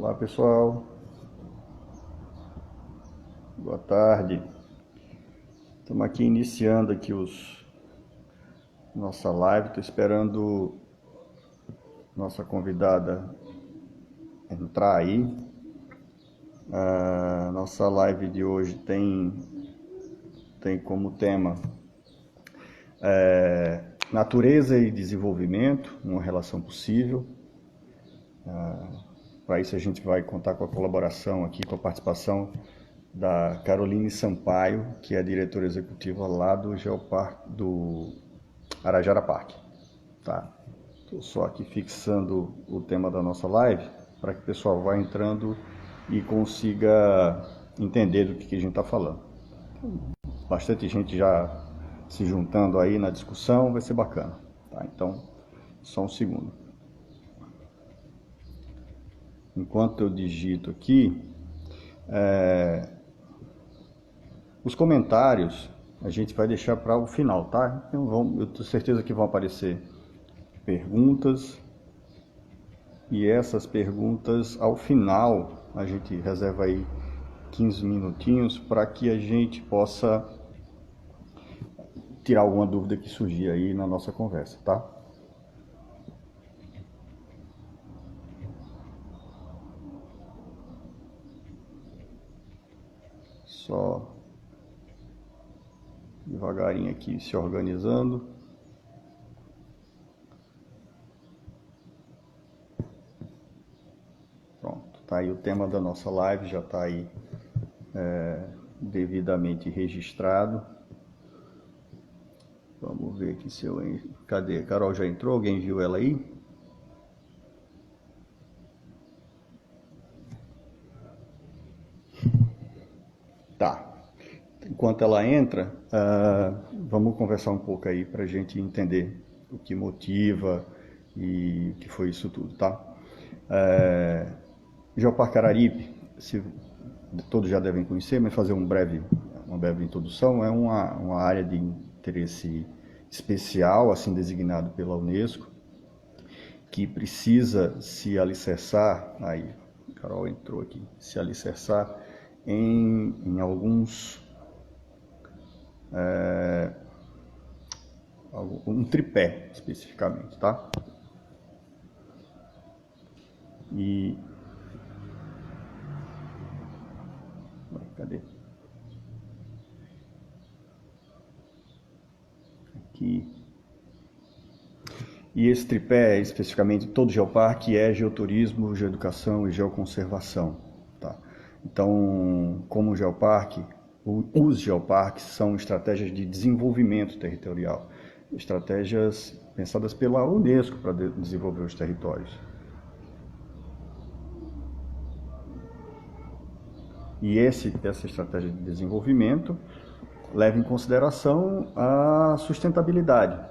Olá pessoal, boa tarde. Estamos aqui iniciando aqui nossa live. Estou esperando nossa convidada entrar aí. A nossa live de hoje tem como tema natureza e desenvolvimento, uma relação possível. Para isso a gente vai contar com a colaboração aqui, com a participação da Caroline Sampaio, que é a diretora executiva lá do Arajara Park. Tá? Estou só aqui fixando o tema da nossa live para que o pessoal vá entrando e consiga entender do que a gente está falando. Bastante gente já se juntando aí na discussão, vai ser bacana. Tá? Então, só um segundo. Enquanto eu digito aqui, os comentários a gente vai deixar para o final, tá? Então eu tenho certeza que vão aparecer perguntas, e essas perguntas ao final a gente reserva aí 15 minutinhos para que a gente possa tirar alguma dúvida que surgir aí na nossa conversa, tá? Só devagarinho aqui se organizando. Pronto, tá aí o tema da nossa live, já está aí devidamente registrado. Vamos ver aqui se eu... Cadê? Carol já entrou? Alguém viu ela aí? Tá. Enquanto ela entra, vamos conversar um pouco aí para a gente entender o que motiva e o que foi isso tudo, tá? Geoparque Araripe, todos já devem conhecer, mas fazer uma breve introdução. É uma área de interesse especial, assim designado pela Unesco, que precisa se alicerçar, aí Carol entrou aqui, se alicerçar em alguns um tripé especificamente, tá? E cadê? Aqui. E esse tripé, especificamente, todo geoparque é geoturismo, geoeducação e geoconservação, tá? Então, como geoparque, os geoparques são estratégias de desenvolvimento territorial, estratégias pensadas pela Unesco para desenvolver os territórios. E essa estratégia de desenvolvimento leva em consideração a sustentabilidade.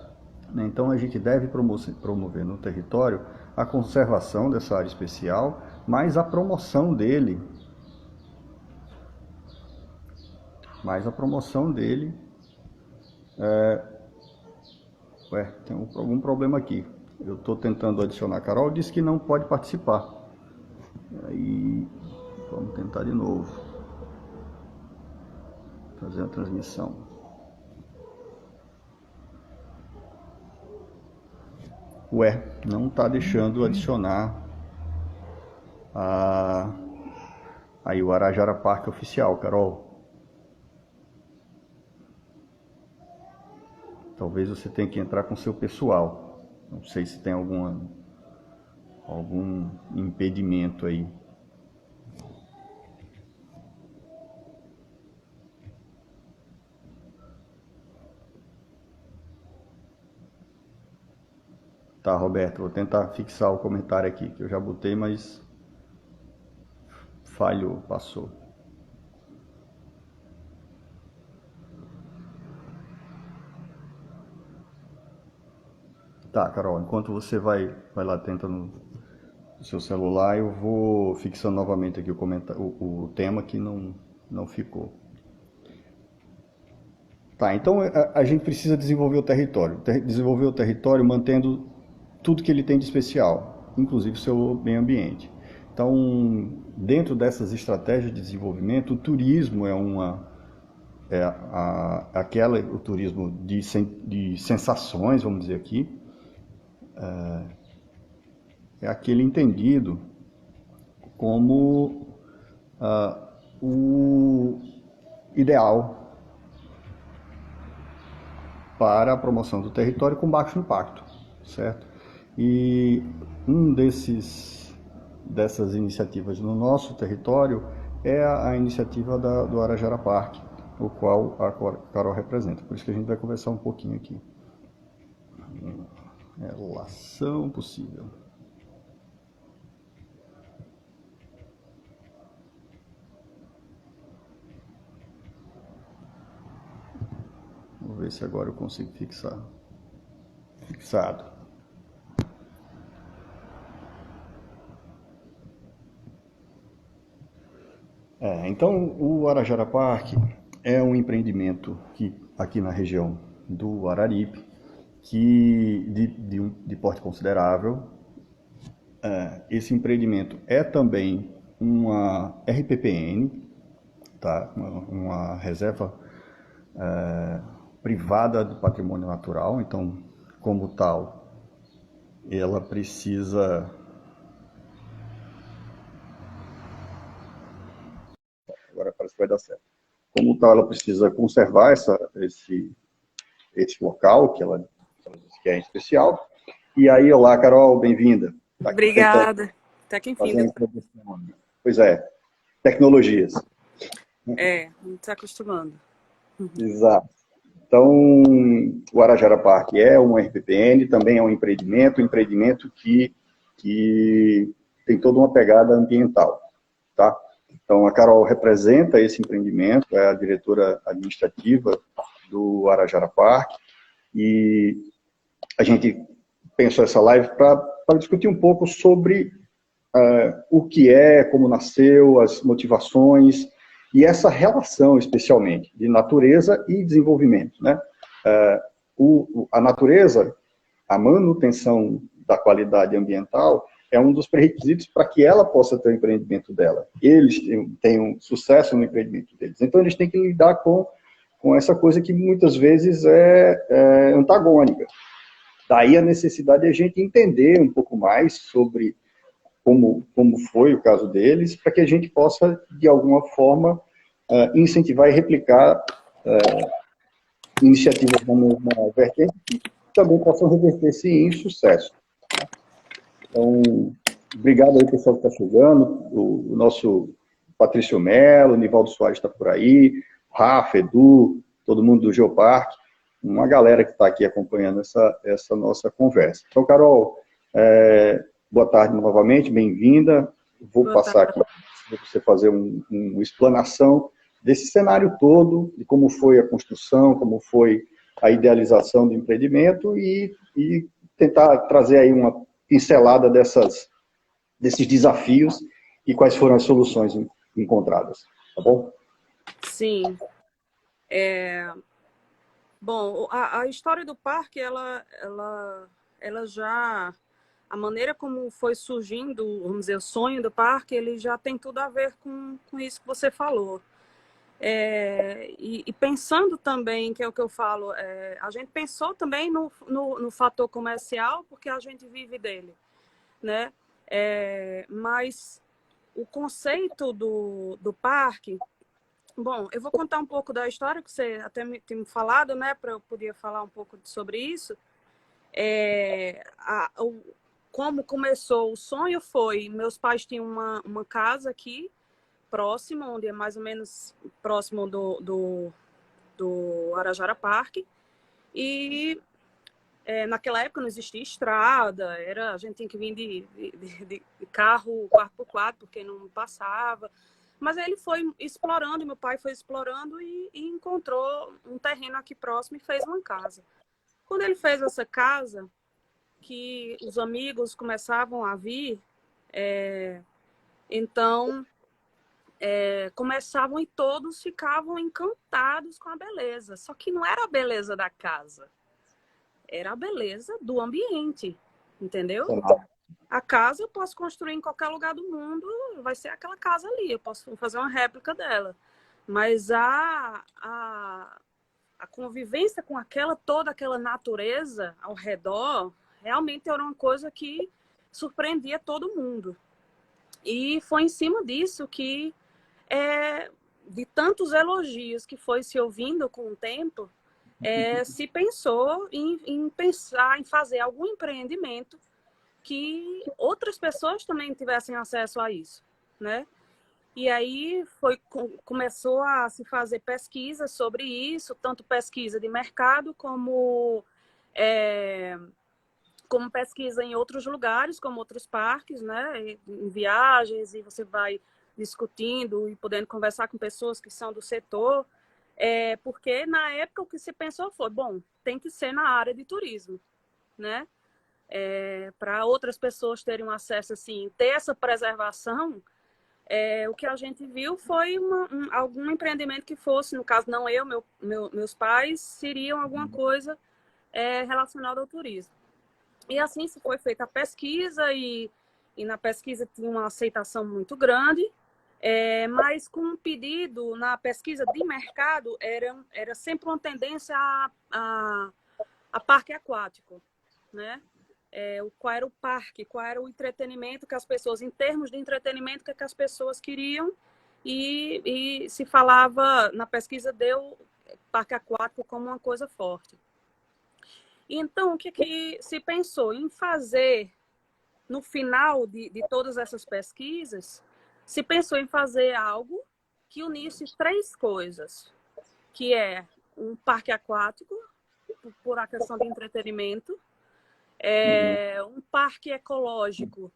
Então a gente deve promover no território a conservação dessa área especial, mas a promoção dele. Tem algum problema aqui. Eu estou tentando adicionar a Carol, disse que não pode participar. Aí vamos tentar de novo. Fazer a transmissão. Não está deixando adicionar aí o Arajara Park oficial, Carol. Talvez você tenha que entrar com seu pessoal. Não sei se tem algum impedimento aí. Tá, Roberto, vou tentar fixar o comentário aqui, que eu já botei, mas falhou, passou. Tá, Carol, enquanto você vai lá tentando no seu celular, eu vou fixando novamente aqui o tema que não ficou. Tá, então a gente precisa desenvolver o território mantendo tudo que ele tem de especial, inclusive o seu meio ambiente. Então, dentro dessas estratégias de desenvolvimento, o turismo o turismo de sensações, vamos dizer aqui, é aquele entendido como o ideal para a promoção do território com baixo impacto, certo? E dessas iniciativas no nosso território é a iniciativa do Arajara Park, o qual a Carol representa. Por isso que a gente vai conversar um pouquinho aqui. Relação possível. Vou ver se agora eu consigo fixar. Fixado. Então, o Arajara Park é um empreendimento aqui na região do Araripe, de porte considerável. Esse empreendimento é também uma RPPN, tá? Uma reserva privada do patrimônio natural, então, como tal, ela precisa... Agora parece que vai dar certo. Como tal, ela precisa conservar esse local, que é especial. E aí, olá, Carol, bem-vinda. Tá, obrigada. Até que enfim. Pois é, tecnologias. A gente está acostumando. Exato. Então, o Arajara Park é um RPPN, também é um empreendimento que tem toda uma pegada ambiental, tá? Então, a Carol representa esse empreendimento, é a diretora administrativa do Arajara Park, e a gente pensou essa live para discutir um pouco sobre o que é, como nasceu, as motivações, e essa relação, especialmente, de natureza e desenvolvimento, né? A natureza, a manutenção da qualidade ambiental é um dos pré-requisitos para que ela possa ter o empreendimento dela. Eles tenham sucesso no empreendimento deles. Então, eles têm que lidar com essa coisa que muitas vezes é antagônica. Daí a necessidade de a gente entender um pouco mais sobre como foi o caso deles, para que a gente possa, de alguma forma, incentivar e replicar iniciativas da mesma vertente que também possam reverter-se em sucesso. Então, obrigado aí, pessoal que está chegando, o nosso Patrício Mello, o Nivaldo Soares está por aí, o Rafa, Edu, todo mundo do Geoparque, uma galera que está aqui acompanhando essa nossa conversa. Então, Carol, boa tarde novamente, bem-vinda. Vou passar aqui para você fazer uma explanação desse cenário todo, de como foi a construção, como foi a idealização do empreendimento e tentar trazer aí uma pincelada desses desafios e quais foram as soluções encontradas, tá bom? Sim. Bom, a história do parque, ela já... A maneira como foi surgindo, vamos dizer, o sonho do parque, ele já tem tudo a ver com isso que você falou. E pensando também, que é o que eu falo, a gente pensou também no fator comercial, porque a gente vive dele, né? Mas o conceito do parque... Bom, eu vou contar um pouco da história, que você até tem me falado, né? Para eu poder falar um pouco sobre isso. Como começou o sonho foi... Meus pais tinham uma casa aqui, próximo, onde é mais ou menos próximo do Arajara Park. E naquela época não existia estrada, a gente tinha que vir de carro 4x4, porque não passava. Mas aí ele foi explorando, meu pai foi explorando e encontrou um terreno aqui próximo e fez uma casa. Quando ele fez essa casa, que os amigos começavam a vir, então... começavam e todos ficavam encantados com a beleza. Só que não era a beleza da casa, era a beleza do ambiente, entendeu? A casa eu posso construir em qualquer lugar do mundo, vai ser aquela casa ali, eu posso fazer uma réplica dela. Mas a convivência com toda aquela natureza ao redor, realmente era uma coisa que surpreendia todo mundo. E foi em cima disso que, de tantos elogios que foi se ouvindo com o tempo, se pensou em pensar em fazer algum empreendimento que outras pessoas também tivessem acesso a isso, né? E aí começou a se fazer pesquisa sobre isso, tanto pesquisa de mercado como pesquisa em outros lugares, como outros parques, né? Em viagens, e você vai discutindo e podendo conversar com pessoas que são do setor, porque na época o que se pensou foi, bom, tem que ser na área de turismo, né? Para outras pessoas terem um acesso, assim, ter essa preservação. O que a gente viu foi algum empreendimento que fosse, no caso não eu, meus pais, seriam alguma coisa relacionada ao turismo. E assim se foi feita a pesquisa, e na pesquisa tinha uma aceitação muito grande, mas com um pedido na pesquisa de mercado, era sempre uma tendência a parque aquático, né? Qual era o parque, qual era o entretenimento que as pessoas, em termos de entretenimento, que as pessoas queriam, e se falava, na pesquisa deu parque aquático como uma coisa forte. Então, o que se pensou? Em fazer, no final de todas essas pesquisas, se pensou em fazer algo que unisse 3 coisas, que é um parque aquático, por a questão de entretenimento, um parque ecológico,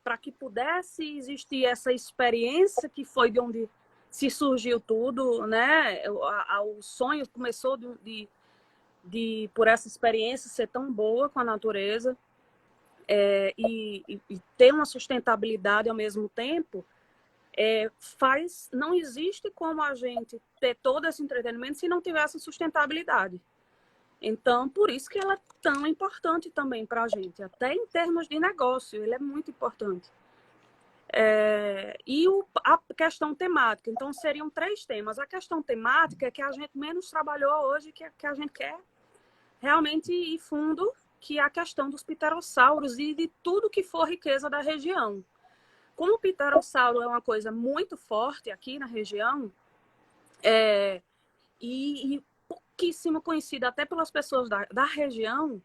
para que pudesse existir essa experiência que foi de onde se surgiu tudo, né? O sonho começou por essa experiência ser tão boa com a natureza, e ter uma sustentabilidade ao mesmo tempo. Não existe como a gente ter todo esse entretenimento se não tivesse sustentabilidade. Então, por isso que ela é tão importante também para a gente, até em termos de negócio, ele é muito importante. E a questão temática, então seriam 3 temas. A questão temática é que a gente menos trabalhou hoje, que a gente quer realmente ir fundo, que é a questão dos pterossauros e de tudo que for riqueza da região. Como o pterossauro é uma coisa muito forte aqui na região, e pouquíssimo conhecida até pelas pessoas da região,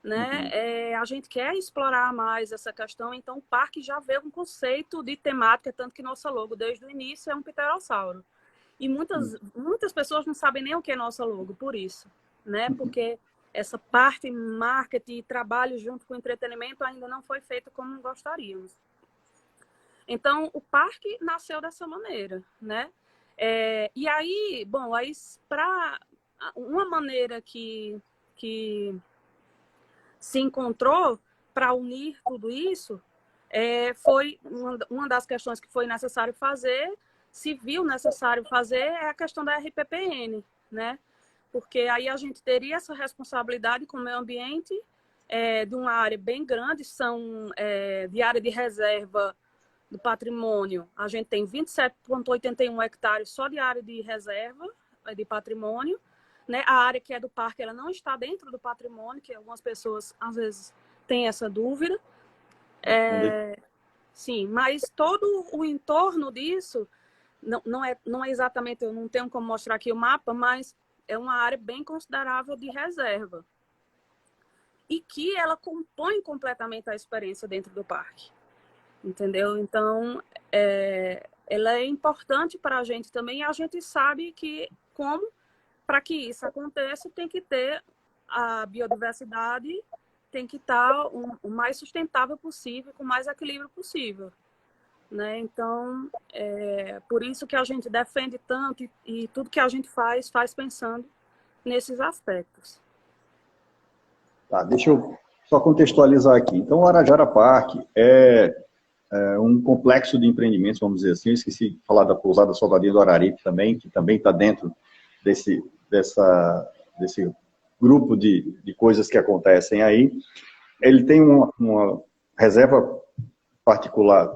né? A gente quer explorar mais essa questão, então o parque já veio com um conceito de temática, tanto que nossa logo desde o início é um pterossauro. E muitas pessoas não sabem nem o que é nossa logo, por isso, né? Porque essa parte marketing e trabalho junto com o entretenimento ainda não foi feita como gostaríamos. Então, o parque nasceu dessa maneira, né? E aí, bom, para uma maneira que se encontrou para unir tudo isso, foi uma das questões que foi necessário fazer, se viu necessário fazer, é a questão da RPPN, né? Porque aí a gente teria essa responsabilidade com o meio ambiente, de uma área bem grande, de área de reserva do patrimônio, a gente tem 27,81 hectares só de área de reserva de patrimônio, né? A área que é do parque, ela não está dentro do patrimônio, que algumas pessoas às vezes têm essa dúvida. Sim, mas todo o entorno disso não é exatamente, eu não tenho como mostrar aqui o mapa, mas é uma área bem considerável de reserva, e que ela compõe completamente a experiência dentro do parque. Entendeu? Então, ela é importante para a gente também, e a gente sabe que, para que isso aconteça, tem que ter a biodiversidade, tem que estar o mais sustentável possível, com o mais equilíbrio possível, né? Então, por isso que a gente defende tanto, e tudo que a gente faz pensando nesses aspectos. Tá, deixa eu só contextualizar aqui. Então, o Arajara Parque é um complexo de empreendimentos, vamos dizer assim. Eu esqueci de falar da Pousada Soldaria do Araripe também, que também está dentro desse grupo de coisas que acontecem aí. Ele tem uma reserva particular,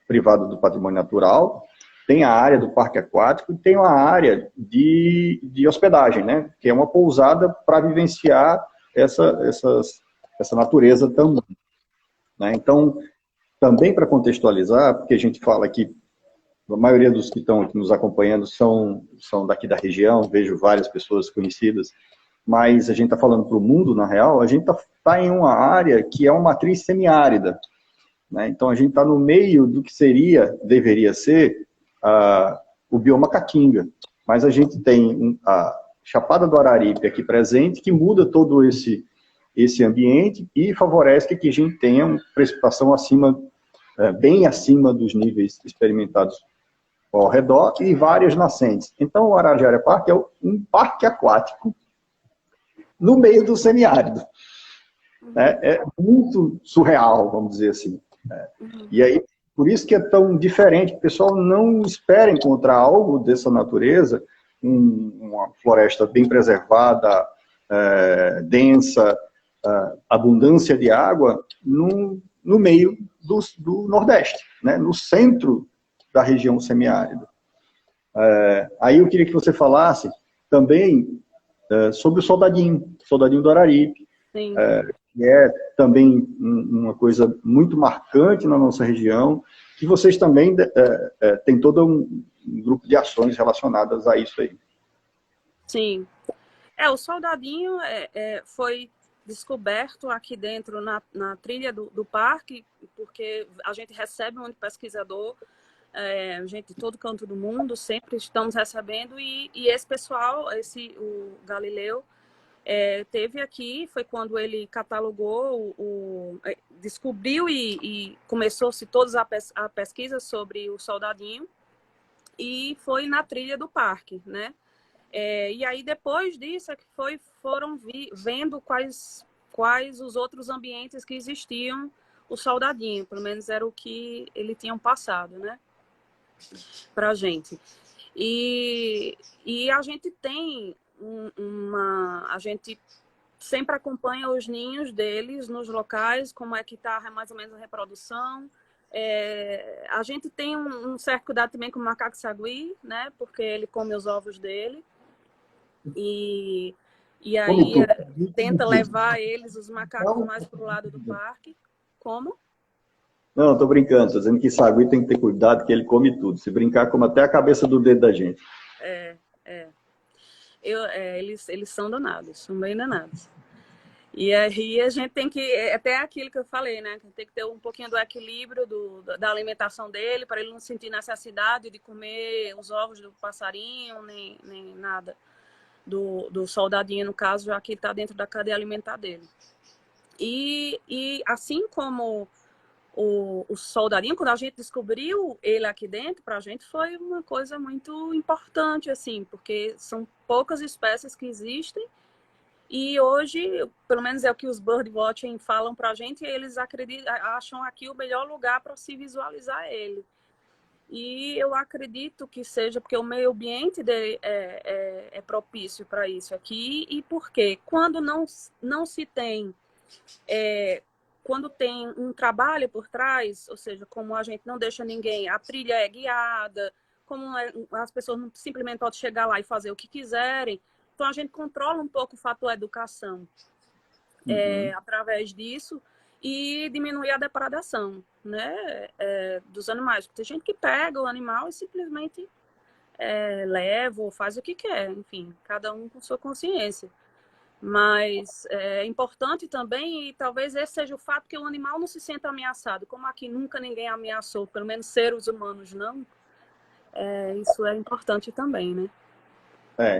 privado do patrimônio natural, tem a área do parque aquático e tem uma área de hospedagem, né? Que é uma pousada para vivenciar essa natureza também, né? Então, também para contextualizar, porque a gente fala que a maioria dos que estão aqui nos acompanhando são daqui da região, vejo várias pessoas conhecidas, mas a gente está falando para o mundo, na real, a gente está em uma área que é uma matriz semiárida, né? Então, a gente está no meio do que deveria ser o bioma Caatinga, mas a gente tem a Chapada do Araripe aqui presente, que muda todo esse ambiente e favorece que a gente tenha uma precipitação bem acima dos níveis experimentados ao redor e várias nascentes. Então, o Arajara Park é um parque aquático no meio do semiárido. É muito surreal, vamos dizer assim. E aí, por isso que é tão diferente. O pessoal não espera encontrar algo dessa natureza, uma floresta bem preservada, densa, abundância de água, no meio do Nordeste, né? No centro da região semiárida. Aí eu queria que você falasse também sobre o soldadinho do Araripe, que é também uma coisa muito marcante na nossa região, que vocês também têm todo um grupo de ações relacionadas a isso aí. Sim. O soldadinho foi descoberto aqui dentro na trilha do parque, porque a gente recebe um pesquisador, gente de todo canto do mundo, sempre estamos recebendo, e esse pessoal, o Galileu, teve aqui, foi quando ele catalogou, descobriu e começou-se toda a pesquisa sobre o soldadinho, e foi na trilha do parque, né? E aí, depois disso, é que foram vendo quais os outros ambientes que existiam o soldadinho, pelo menos era o que ele tinha passado, né? Pra gente. E a gente tem a gente sempre acompanha os ninhos deles nos locais, como é que está mais ou menos a reprodução. A gente tem um certo cuidado também com o macaco sagui, né? Porque ele come os ovos dele. E aí tenta levar os macacos mais para o lado do parque. Como? Não, estou brincando. Estou dizendo que sagui tem que ter cuidado, que ele come tudo. Se brincar, come até a cabeça do dedo da gente. Eles são danados, são bem danados. E aí a gente tem que, até aquilo que eu falei, né? Tem que ter um pouquinho do equilíbrio da alimentação dele, para ele não sentir necessidade de comer os ovos do passarinho, nem nada do soldadinho, no caso, já que está dentro da cadeia alimentar dele. E assim como o soldadinho, quando a gente descobriu ele aqui dentro, para a gente foi uma coisa muito importante, assim, porque são poucas espécies que existem. E hoje, pelo menos é o que os birdwatching falam para a gente, eles acham aqui o melhor lugar para se visualizar ele. E eu acredito que seja porque o meio ambiente dele é propício para isso aqui. E por quê? Quando não se tem... quando tem um trabalho por trás, ou seja, como a gente não deixa ninguém, a trilha é guiada, como as pessoas não simplesmente podem chegar lá e fazer o que quiserem, então a gente controla um pouco o fator educação através disso e diminuir a depredação, né, dos animais. Tem gente que pega o animal e simplesmente leva ou faz o que quer, enfim, cada um com sua consciência. Mas é importante também, e talvez esse seja o fato, que o animal não se senta ameaçado. Como aqui nunca ninguém ameaçou, pelo menos seres humanos não, isso é importante também, né?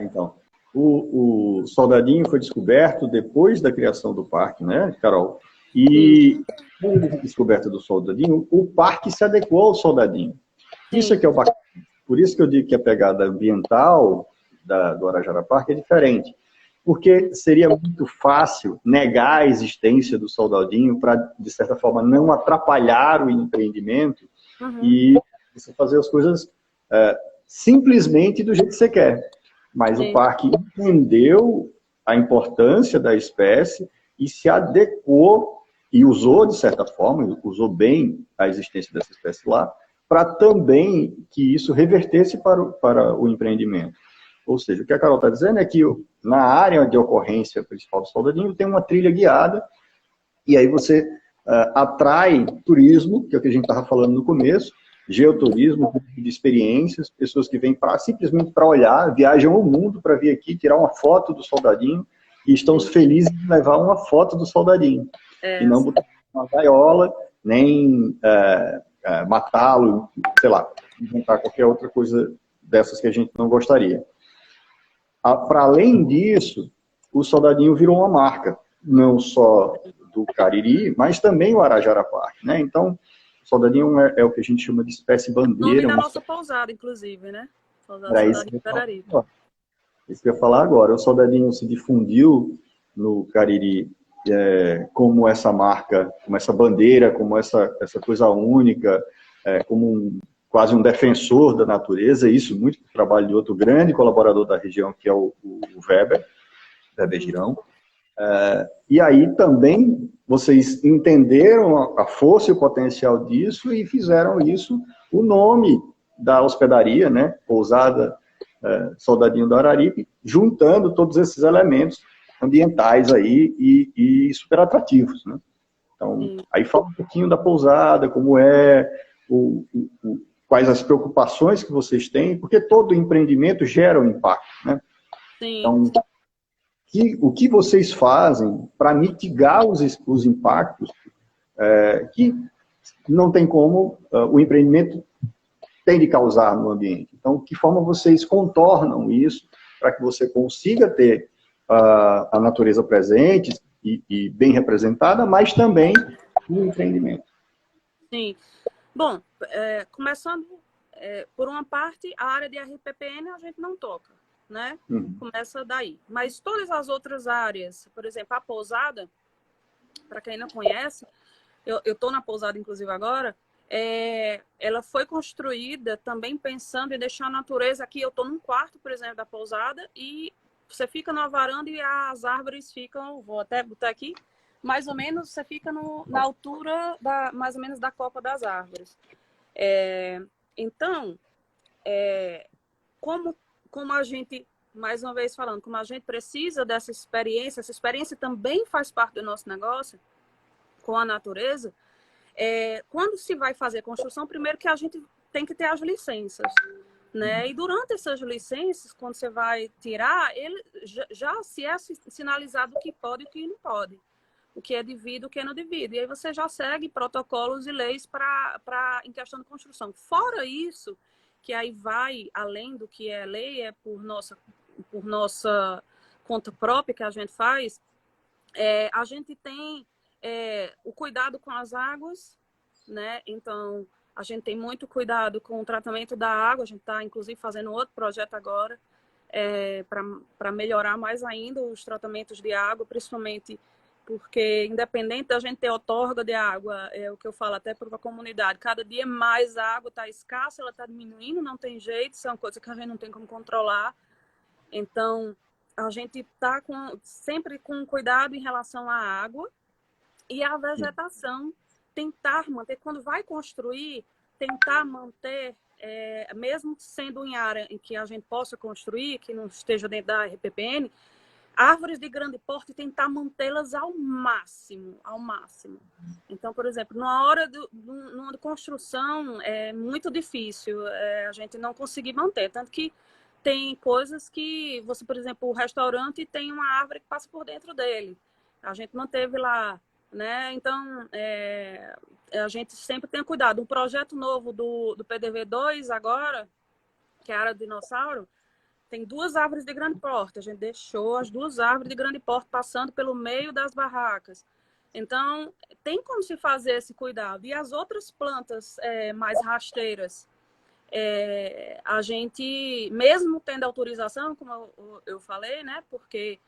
Então, o soldadinho foi descoberto depois da criação do parque, né, Carol? E com a descoberta do soldadinho, o parque se adequou ao soldadinho. Sim. Isso é que é o bacana. Por isso que eu digo que a pegada ambiental do Arajara Park é diferente. Porque seria muito fácil negar a existência do soldadinho para, de certa forma, não atrapalhar o empreendimento e você fazer as coisas simplesmente do jeito que você quer. Mas o parque entendeu a importância da espécie e se adequou e usou, de certa forma, usou bem a existência dessa espécie lá, para também que isso revertesse para o empreendimento. Ou seja, o que a Carol está dizendo é que na área de ocorrência principal do soldadinho tem uma trilha guiada, e aí você atrai turismo, que é o que a gente estava falando no começo, geoturismo, de experiências, pessoas que vêm simplesmente para olhar, viajam o mundo para vir aqui, tirar uma foto do soldadinho, e estão felizes em levar uma foto do soldadinho. E não botar uma gaiola, nem matá-lo, sei lá, inventar qualquer outra coisa dessas que a gente não gostaria. Para além disso, o soldadinho virou uma marca, não só do Cariri, mas também o Arajara Park, né? Então, o soldadinho é o que a gente chama de espécie bandeira. O nome da nossa pousada, inclusive, né? Isso que eu ia falar agora. O soldadinho se difundiu no Cariri como essa marca, como essa bandeira, como essa coisa única, como quase um defensor da natureza, isso muito do trabalho de outro grande colaborador da região, que é o Weber Girão. E aí também vocês entenderam a força e o potencial disso e fizeram isso o nome da hospedaria, né? Pousada Soldadinho do Araripe, juntando todos esses elementos ambientais aí e super atrativos, né? Então, aí fala um pouquinho da pousada, como quais as preocupações que vocês têm, porque todo empreendimento gera um impacto, né? Sim. Então, o que vocês fazem para mitigar os impactos que não tem como o empreendimento tem de causar no ambiente. Então, de que forma vocês contornam isso para que você consiga ter a natureza presente e bem representada, mas também no empreendimento? Sim. Bom, começando por uma parte, a área de RPPN a gente não toca, né? Começa daí. Mas todas as outras áreas, por exemplo, a pousada, para quem não conhece, eu estou na pousada, inclusive, agora, ela foi construída também pensando em deixar a natureza aqui. Eu estou num quarto, por exemplo, da pousada, e você fica na varanda e as árvores ficam, vou até botar aqui, mais ou menos, você fica na altura, mais ou menos, da copa das árvores. Então, como a gente, mais uma vez falando, como a gente precisa dessa experiência, essa experiência também faz parte do nosso negócio com a natureza. Quando se vai fazer construção, primeiro que a gente tem que ter as licenças, né? E durante essas licenças, quando você vai tirar, ele já se é sinalizado o que pode e o que não pode, o que é devido, o que é não devido. E aí você já segue protocolos e leis em questão de construção. Fora isso, que aí vai além do que é lei, é por nossa conta própria que a gente faz, a gente tem o cuidado com as águas, né? Então, a gente tem muito cuidado com o tratamento da água. A gente está, inclusive, fazendo outro projeto agora para melhorar mais ainda os tratamentos de água, principalmente porque, independente da gente ter outorga de água, é o que eu falo até para a comunidade, cada dia mais a água está escassa, ela está diminuindo, não tem jeito, são coisas que a gente não tem como controlar. Então, a gente está sempre com cuidado em relação à água e à vegetação, tentar manter, quando vai construir, tentar manter, mesmo sendo em área em que a gente possa construir, que não esteja dentro da RPPN, árvores de grande porte, tentar mantê-las ao máximo, ao máximo. Então, por exemplo, na hora de construção é muito difícil a gente não conseguir manter, tanto que tem coisas que você, por exemplo, o restaurante tem uma árvore que passa por dentro dele. A gente manteve lá, né? Então, a gente sempre tem cuidado. Um projeto novo do PDV2 agora, que é a área do dinossauro, tem 2 árvores de grande porte. A gente deixou as 2 árvores de grande porte passando pelo meio das barracas. Então, tem como se fazer esse cuidado. E as outras plantas mais rasteiras, a gente, mesmo tendo autorização, como eu falei, né? Porque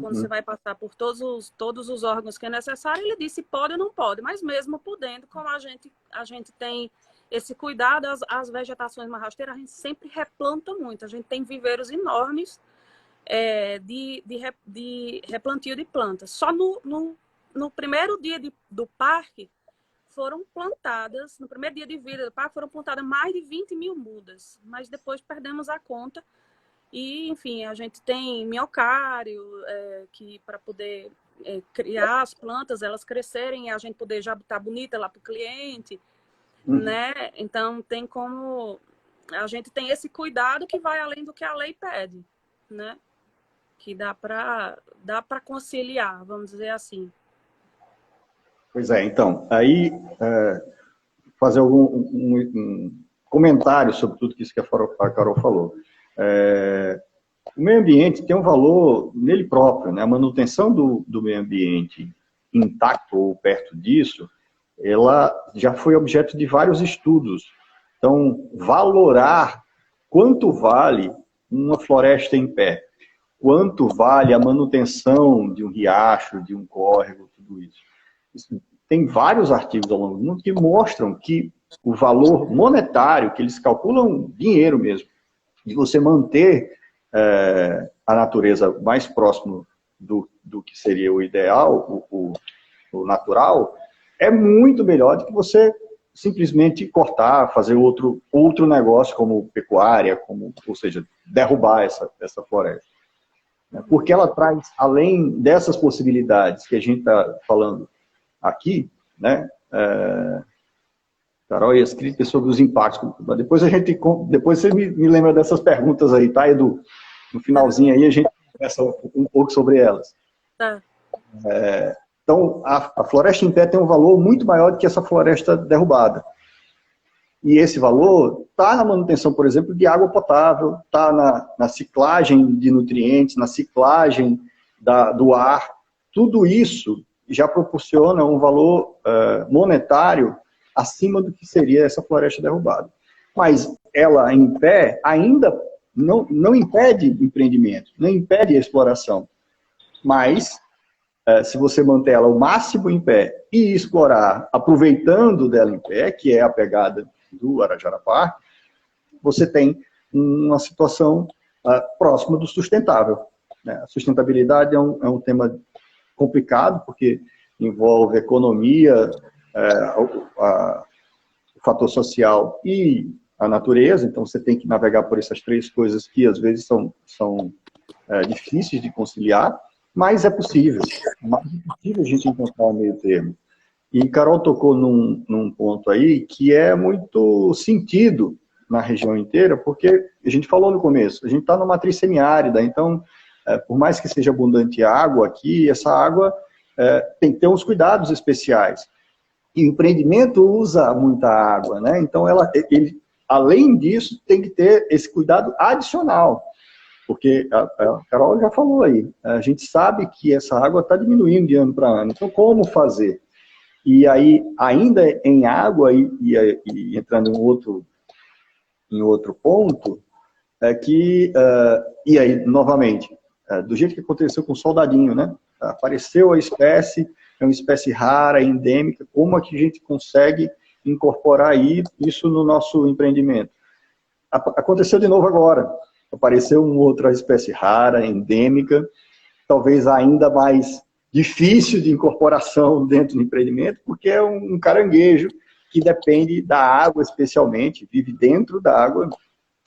quando você vai passar por todos os órgãos que é necessário, ele disse pode ou não pode. Mas mesmo podendo, como a gente tem esse cuidado, as vegetações mais rasteiras, a gente sempre replanta muito. A gente tem viveiros enormes de replantio de plantas. Só no no primeiro dia do parque, foram plantadas, no primeiro dia de vida do parque, foram plantadas mais de 20 mil mudas, mas depois perdemos a conta. E, enfim, a gente tem minhocário, que para poder criar as plantas, elas crescerem e a gente poder já botar bonita lá para o cliente, né? Então, tem como... A gente tem esse cuidado que vai além do que a lei pede, né? Que dá para conciliar, vamos dizer assim. Pois é, então, aí fazer um comentário sobre tudo isso que a Carol falou. O meio ambiente tem um valor nele próprio, né? A manutenção do meio ambiente intacto ou perto disso, ela já foi objeto de vários estudos. Então, valorar quanto vale uma floresta em pé, quanto vale a manutenção de um riacho, de um córrego, tudo isso. Tem vários artigos ao longo do mundo que mostram que o valor monetário, que eles calculam dinheiro mesmo, de você manter a natureza mais próximo do que seria o ideal, o natural, é muito melhor do que você simplesmente cortar, fazer outro negócio como pecuária, ou seja, derrubar essa floresta. Porque ela traz, além dessas possibilidades que a gente está falando aqui, né, Carol, e as críticas sobre os impactos. Depois você me lembra dessas perguntas aí, tá, Edu? No finalzinho aí a gente conversa um pouco sobre elas. Tá. Então, a floresta em pé tem um valor muito maior do que essa floresta derrubada. E esse valor está na manutenção, por exemplo, de água potável, está na ciclagem de nutrientes, na ciclagem do ar. Tudo isso já proporciona um valor monetário acima do que seria essa floresta derrubada. Mas ela em pé ainda não impede empreendimento, não impede a exploração. Mas, se você manter ela o máximo em pé e explorar, aproveitando dela em pé, que é a pegada do Arajara Park, você tem uma situação próxima do sustentável. Né? A sustentabilidade é um tema complicado, porque envolve economia, o fator social e a natureza, então você tem que navegar por essas três coisas que às vezes são difíceis de conciliar, mas é possível. Mas é possível a gente encontrar um meio termo. E Carol tocou num ponto aí que é muito sentido na região inteira, porque a gente falou no começo, a gente está numa matriz semiárida, então, por mais que seja abundante água aqui, essa água tem que ter uns cuidados especiais. E o empreendimento usa muita água, né? Então, ele, além disso, tem que ter esse cuidado adicional. Porque a Carol já falou aí, a gente sabe que essa água está diminuindo de ano para ano. Então, como fazer? E aí, ainda em água, e entrando em outro ponto, e aí, novamente, do jeito que aconteceu com o soldadinho, né? Apareceu a espécie, é uma espécie rara, endêmica, como é que a gente consegue incorporar isso no nosso empreendimento? Aconteceu de novo agora, apareceu uma outra espécie rara, endêmica, talvez ainda mais difícil de incorporação dentro do empreendimento, porque é um caranguejo que depende da água especialmente, vive dentro da água,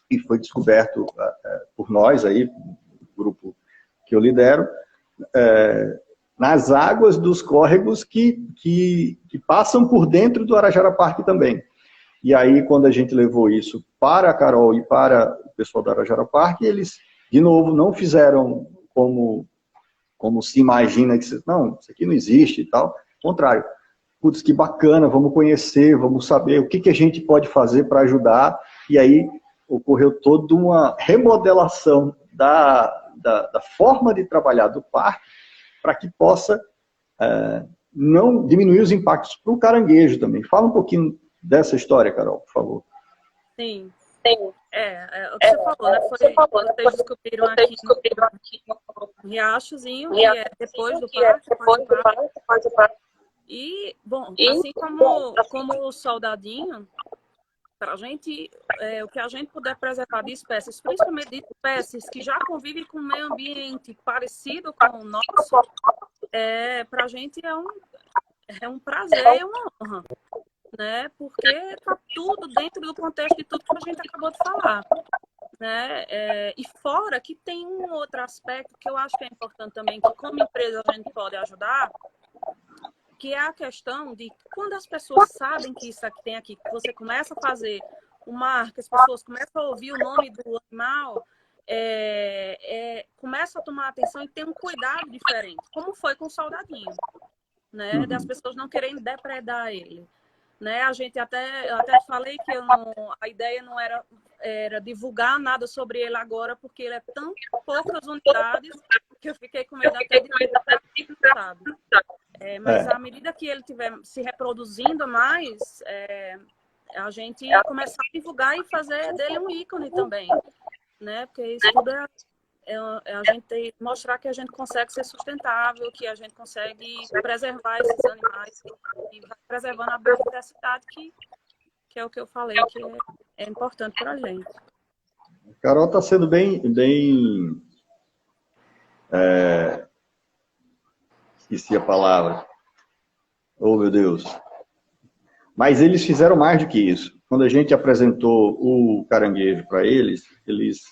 e foi descoberto por nós aí, o grupo que eu lidero, nas águas dos córregos que passam por dentro do Arajara Park também. E aí, quando a gente levou isso para a Carol e para o pessoal do Arajara Park, eles, de novo, não fizeram como se imagina, que não, isso aqui não existe e tal. Ao contrário, putz, que bacana, vamos conhecer, vamos saber o que a gente pode fazer para ajudar. E aí ocorreu toda uma remodelação da forma de trabalhar do parque para que possa não diminuir os impactos para o caranguejo também. Fala um pouquinho dessa história, Carol, por favor. Sim. O que você falou, né? Foi quando vocês descobriram aqui no Riachozinho, que é depois do parque. E, bom, assim como o soldadinho, para a gente, o que a gente puder preservar de espécies, principalmente de espécies que já convivem com o meio ambiente parecido com o nosso, para a gente é um prazer e uma honra, né? Porque está tudo dentro do contexto de tudo que a gente acabou de falar. Né? E fora que tem um outro aspecto que eu acho que é importante também, que como empresa a gente pode ajudar, que é a questão de quando as pessoas sabem que isso aqui tem aqui, que você começa a fazer o marco, as pessoas começam a ouvir o nome do animal, começa a tomar atenção e ter um cuidado diferente, como foi com o soldadinho, né? Das pessoas não querem depredar ele. Né? A gente até falei que a ideia não era divulgar nada sobre ele agora, porque ele é tão poucas unidades que eu fiquei com medo até de divulgar, sabe? Mas à medida que ele estiver se reproduzindo mais, a gente começar a divulgar e fazer dele um ícone também, né? Porque isso tudo a gente mostrar que a gente consegue ser sustentável, que a gente consegue preservar esses animais e vai preservando a biodiversidade, que é o que eu falei, que é importante para a gente. Carol está sendo bem esqueci a palavra. Oh, meu Deus. Mas eles fizeram mais do que isso. Quando a gente apresentou o caranguejo para eles,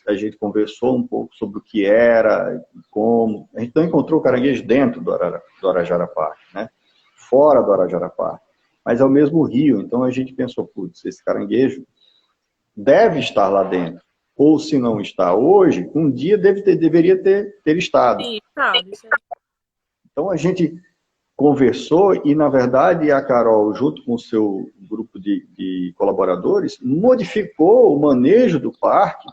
a gente conversou um pouco sobre o que era, como. A gente não encontrou o caranguejo dentro do Arajara Park, né? Fora do Arajara Park. Mas é o mesmo rio. Então a gente pensou, putz, esse caranguejo deve estar lá dentro. Ou se não está hoje, um dia deveria ter estado. Sim, sabe. Então a gente conversou e, na verdade, a Carol, junto com o seu grupo de colaboradores, modificou o manejo do parque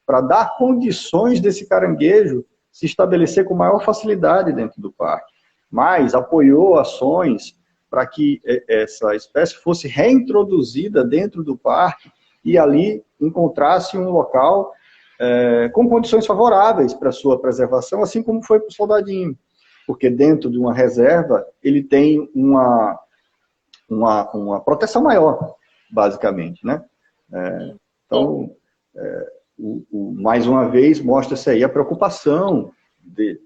para dar condições desse caranguejo se estabelecer com maior facilidade dentro do parque. Mas apoiou ações para que essa espécie fosse reintroduzida dentro do parque e ali encontrasse um local com condições favoráveis para a sua preservação, assim como foi para o soldadinho. Porque dentro de uma reserva ele tem uma proteção maior, basicamente, né? Então, mais uma vez, mostra-se aí a preocupação de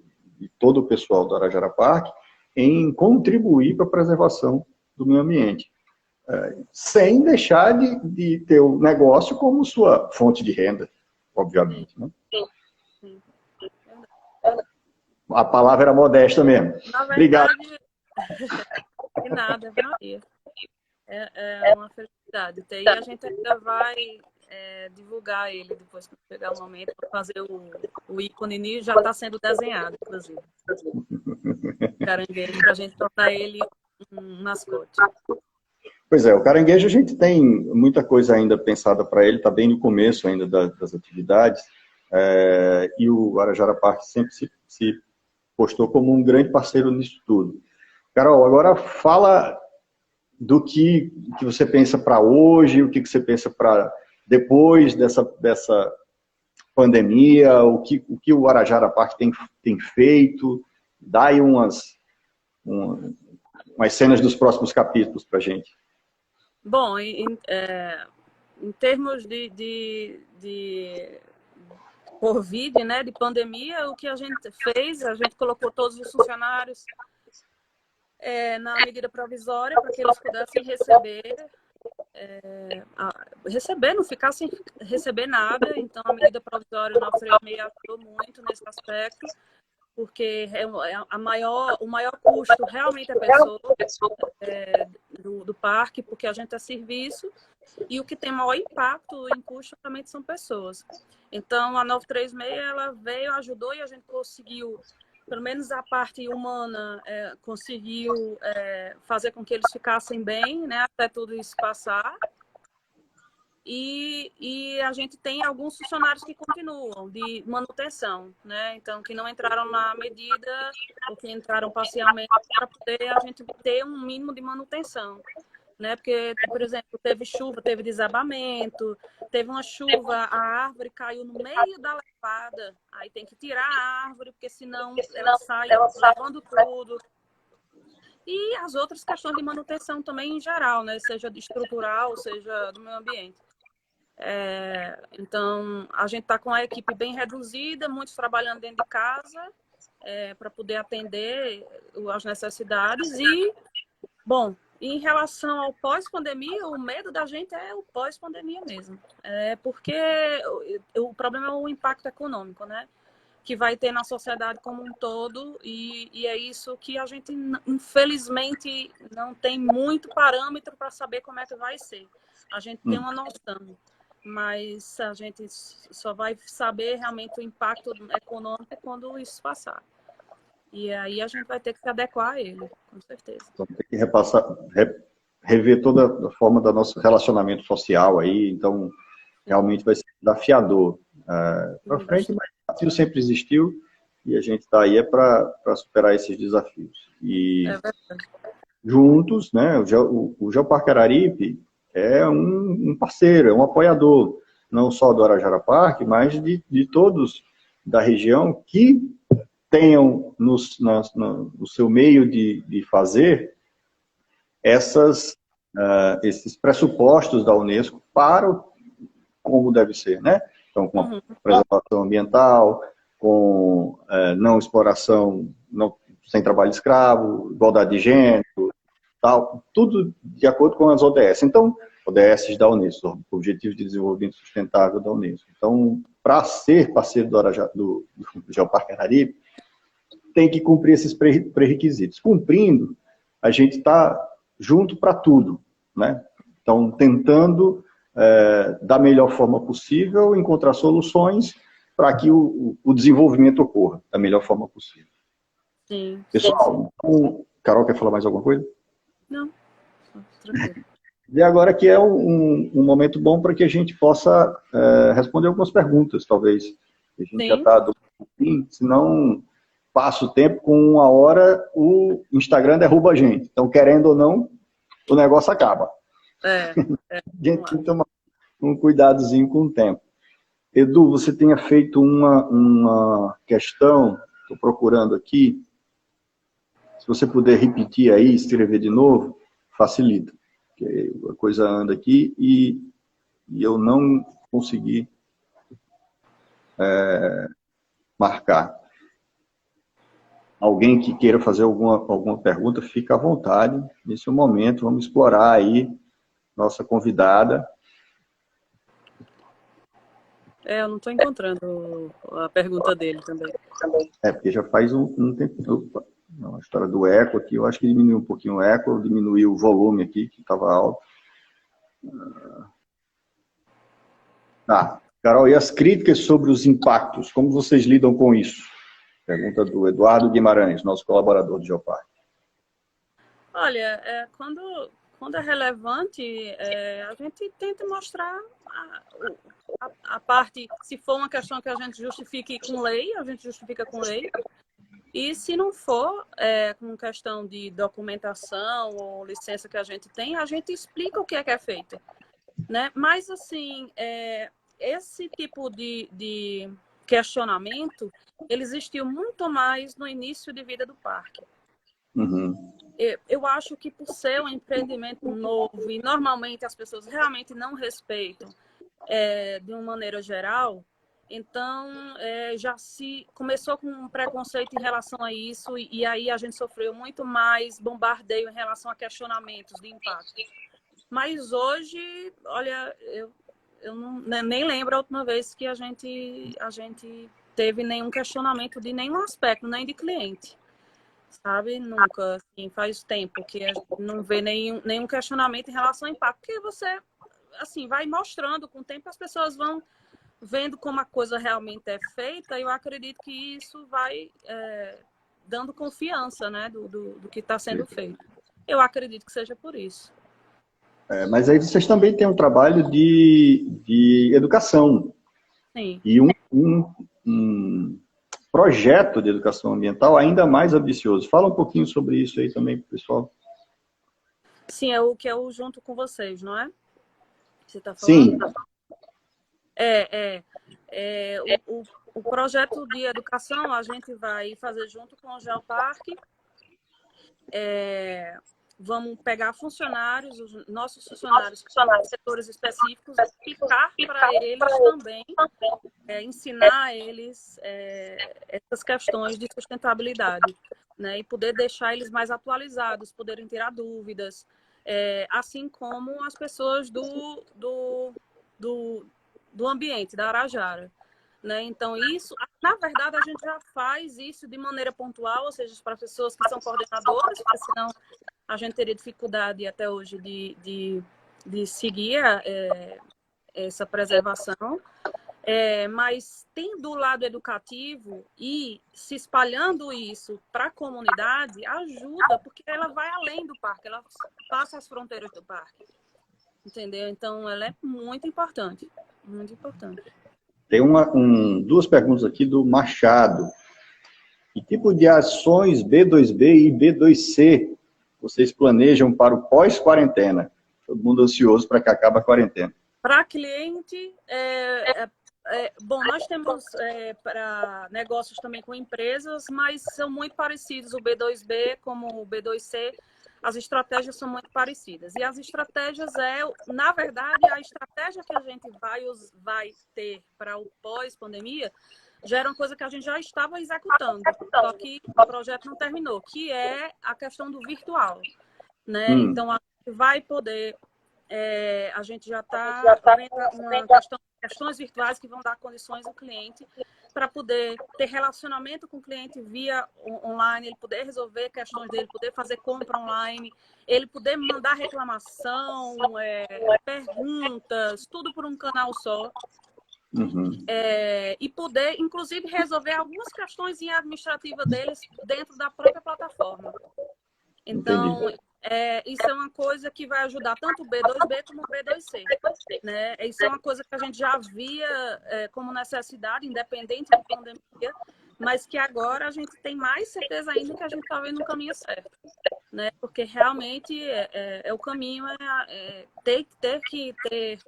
todo o pessoal do Arajara Park em contribuir para a preservação do meio ambiente, sem deixar de ter o negócio como sua fonte de renda, obviamente, né? A palavra era modesta mesmo. Na verdade, obrigado. De nada, Maria. É uma felicidade. E a gente ainda vai divulgar ele depois que chegar o momento para fazer o ícone, já está sendo desenhado, inclusive. Caranguejo, para a gente tornar ele um mascote. Pois é, o caranguejo a gente tem muita coisa ainda pensada para ele, está bem no começo ainda das atividades, e o Arajara Park sempre se postou como um grande parceiro nisso tudo. Carol, agora fala do que você pensa para hoje, o que você pensa para depois dessa pandemia, o que o Arajara Park tem feito, dá aí umas cenas dos próximos capítulos para a gente. Bom, em termos de Covid, né, de pandemia, o que a gente fez, a gente colocou todos os funcionários na medida provisória para que eles pudessem receber, não ficar sem receber nada. Então, a medida provisória 936 ajudou muito nesse aspecto, porque o maior custo realmente é a pessoa do parque, porque a gente é serviço, e o que tem maior impacto em custo realmente são pessoas. Então, a 936, ela veio, ajudou, e a gente conseguiu, pelo menos a parte humana, conseguiu fazer com que eles ficassem bem, né, até tudo isso passar. E a gente tem alguns funcionários que continuam de manutenção, né? Então, que não entraram na medida ou que entraram parcialmente para poder a gente ter um mínimo de manutenção, né? Porque, por exemplo, teve chuva, teve desabamento, teve uma chuva, a árvore caiu no meio da levada, aí tem que tirar a árvore, porque senão ela sai levando tudo. E as outras questões de manutenção também em geral, né? Seja estrutural, seja do meio ambiente. Então, a gente está com a equipe bem reduzida, muitos trabalhando dentro de casa, para poder atender as necessidades. E, bom, em relação ao pós-pandemia, o medo da gente é o pós-pandemia mesmo. Porque o problema é o impacto econômico, né? Que vai ter na sociedade como um todo, e é isso que a gente, infelizmente, não tem muito parâmetro para saber como é que vai ser. A gente tem uma noção, mas a gente só vai saber realmente o impacto econômico quando isso passar. E aí a gente vai ter que se adequar a ele, com certeza. Então, tem que rever toda a forma do nosso relacionamento social aí, então realmente vai ser desafiador para frente, mas o desafio sempre existiu e a gente está aí para superar esses desafios. E juntos, né, o Geoparque Araripe é um parceiro, é um apoiador, não só do Arajara Parque, mas de todos da região que tenham no seu meio de fazer esses pressupostos da Unesco para como deve ser, né? Então, com a preservação ambiental, com não exploração, sem trabalho escravo, igualdade de gênero, tal, tudo de acordo com as ODS. Então, ODS da Unesco, Objetivos de Desenvolvimento Sustentável da Unesco. Então, para ser parceiro do Geoparque Araripe, tem que cumprir esses pré-requisitos. Cumprindo, a gente está junto para tudo, né? Então, tentando, da melhor forma possível, encontrar soluções para que o desenvolvimento ocorra da melhor forma possível. Sim. Pessoal, então, Carol, quer falar mais alguma coisa? Não, tranquilo. E agora que é um momento bom para que a gente possa responder algumas perguntas, talvez. A gente já está do fim, senão passa o tempo, com 1 hora o Instagram derruba a gente. Então, querendo ou não, o negócio acaba. A gente tem que tomar um cuidadozinho com o tempo. Edu, você tinha feito uma questão, estou procurando aqui, se você puder repetir aí, escrever de novo, facilita. Porque a coisa anda aqui e eu não consegui marcar. Alguém que queira fazer alguma pergunta, fica à vontade. Nesse momento, vamos explorar aí nossa convidada. Eu não estou encontrando a pergunta dele também. Porque já faz um tempo. A história do eco aqui, eu acho que diminuiu um pouquinho o eco, diminuiu o volume aqui, que estava alto. Carol, e as críticas sobre os impactos, como vocês lidam com isso? Pergunta do Eduardo Guimarães, nosso colaborador do Geoparque. Olha, quando é relevante, a gente tenta mostrar a parte, se for uma questão que a gente justifique com lei, a gente justifica com lei. E se não for com questão de documentação ou licença que a gente tem, a gente explica o que é feito. Né? Mas, assim, esse tipo de questionamento, ele existiu muito mais no início de vida do parque. Uhum. Eu acho que por ser um empreendimento novo e normalmente as pessoas realmente não respeitam de uma maneira geral, então já se começou com um preconceito em relação a isso e aí a gente sofreu muito mais bombardeio em relação a questionamentos de impacto. Mas hoje, olha, eu nem lembro a última vez que a gente teve nenhum questionamento de nenhum aspecto, nem de cliente. Sabe? Nunca, assim, faz tempo que a gente não vê nenhum questionamento em relação ao impacto, porque você, assim, vai mostrando com o tempo, as pessoas vão vendo como a coisa realmente é feita, e eu acredito que isso vai dando confiança, né, do que está sendo feito. Eu acredito que seja por isso. Mas aí vocês também têm um trabalho de educação. Sim. E um projeto de educação ambiental ainda mais ambicioso. Fala um pouquinho sobre isso aí também, pessoal. Sim, é o que eu junto com vocês, não é? Você está falando? Sim. O projeto de educação a gente vai fazer junto com o Geoparque. vamos pegar funcionários, os nossos funcionários, setores específicos, explicar para eles também, ensinar a eles essas questões de sustentabilidade, né? E poder deixar eles mais atualizados, poderem tirar dúvidas, assim como as pessoas do ambiente, da Arajara. Né? Então, isso, na verdade, a gente já faz isso de maneira pontual, ou seja, para pessoas que são coordenadores, porque senão a gente teria dificuldade até hoje de seguir essa preservação. Mas tendo o lado educativo e se espalhando isso para a comunidade, ajuda, porque ela vai além do parque, ela passa as fronteiras do parque. Entendeu? Então, ela é muito importante. Muito importante. Tem duas perguntas aqui do Machado. Que tipo de ações B2B e B2C vocês planejam para o pós-quarentena? Todo mundo ansioso para que acabe a quarentena. Para cliente, bom, nós temos para negócios também com empresas, mas são muito parecidos o B2B como o B2C. As estratégias são muito parecidas. E as estratégias na verdade, a estratégia que a gente vai ter para o pós-pandemia já era uma coisa que a gente já estava executando, só que o projeto não terminou, que é a questão do virtual. Né? Então, a gente vai poder... a gente já está vendo questões virtuais que vão dar condições ao cliente para poder ter relacionamento com o cliente via online, ele poder resolver questões dele, poder fazer compra online, ele poder mandar reclamação, perguntas, tudo por um canal só. E poder, inclusive, resolver algumas questões administrativas deles dentro da própria plataforma. Então, isso é uma coisa que vai ajudar tanto o B2B como o B2C. Né? Isso é uma coisa que a gente já via como necessidade, independente da pandemia, mas que agora a gente tem mais certeza ainda que a gente está vendo no caminho certo. Né? Porque realmente o caminho ter que ter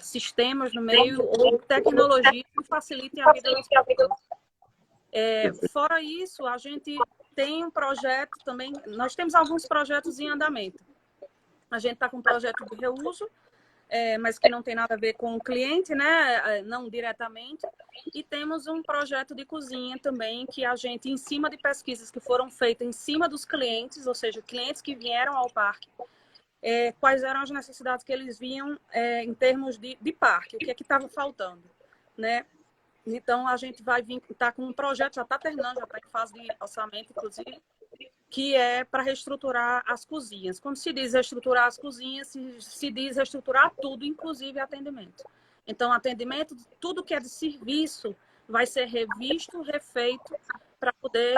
sistemas no meio ou tecnologia que facilitem a vida das pessoas. Fora isso, a gente tem um projeto também, nós temos alguns projetos em andamento. A gente está com um projeto de reuso, mas que não tem nada a ver com o cliente, né? Não diretamente. E temos um projeto de cozinha também, que a gente, em cima de pesquisas que foram feitas em cima dos clientes, ou seja, clientes que vieram ao parque, quais eram as necessidades que eles viam em termos de parque, o que é que estava faltando, né? Então, a gente vai estar com um projeto, já está terminando, já está em fase de orçamento, inclusive, que é para reestruturar as cozinhas. Quando se diz reestruturar as cozinhas, se diz reestruturar tudo, inclusive atendimento. Então, atendimento, tudo que é de serviço, vai ser revisto, refeito, para poder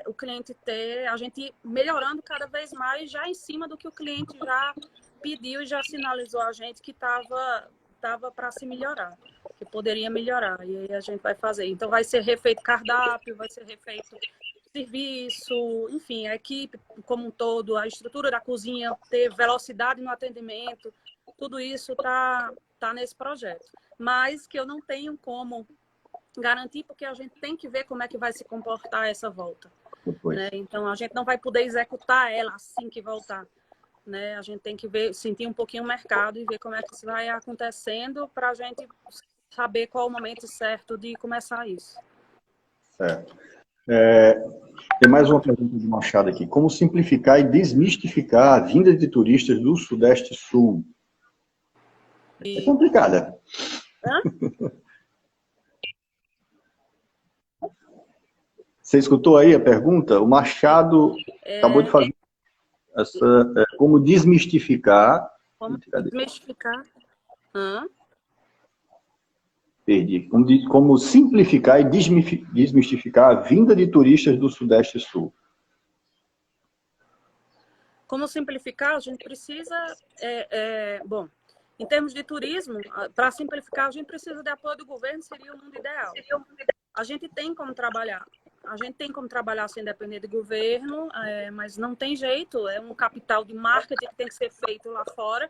o cliente ter, a gente melhorando cada vez mais, já em cima do que o cliente já pediu e já sinalizou a gente que estava para se melhorar, que poderia melhorar, e aí a gente vai fazer. Então, vai ser refeito cardápio, vai ser refeito serviço, enfim, a equipe como um todo, a estrutura da cozinha, ter velocidade no atendimento, tudo isso tá nesse projeto. Mas que eu não tenho como garantir, porque a gente tem que ver como é que vai se comportar essa volta. Né? Então, a gente não vai poder executar ela assim que voltar. Né? A gente tem que sentir um pouquinho o mercado e ver como é que isso vai acontecendo para a gente saber qual o momento certo de começar isso. Certo. Tem mais uma pergunta de Machado aqui. Como simplificar e desmistificar a vinda de turistas do Sudeste Sul? É complicada. Você escutou aí a pergunta? O Machado acabou de fazer como desmistificar. Como desmistificar? Perdi. Como simplificar e desmistificar a vinda de turistas do Sudeste Sul. Como simplificar? A gente precisa... bom, em termos de turismo, para simplificar, a gente precisa de apoio do governo, seria o mundo ideal. A gente tem como trabalhar. A gente tem como trabalhar sem depender do governo, mas não tem jeito. É um capital de marketing que tem que ser feito lá fora,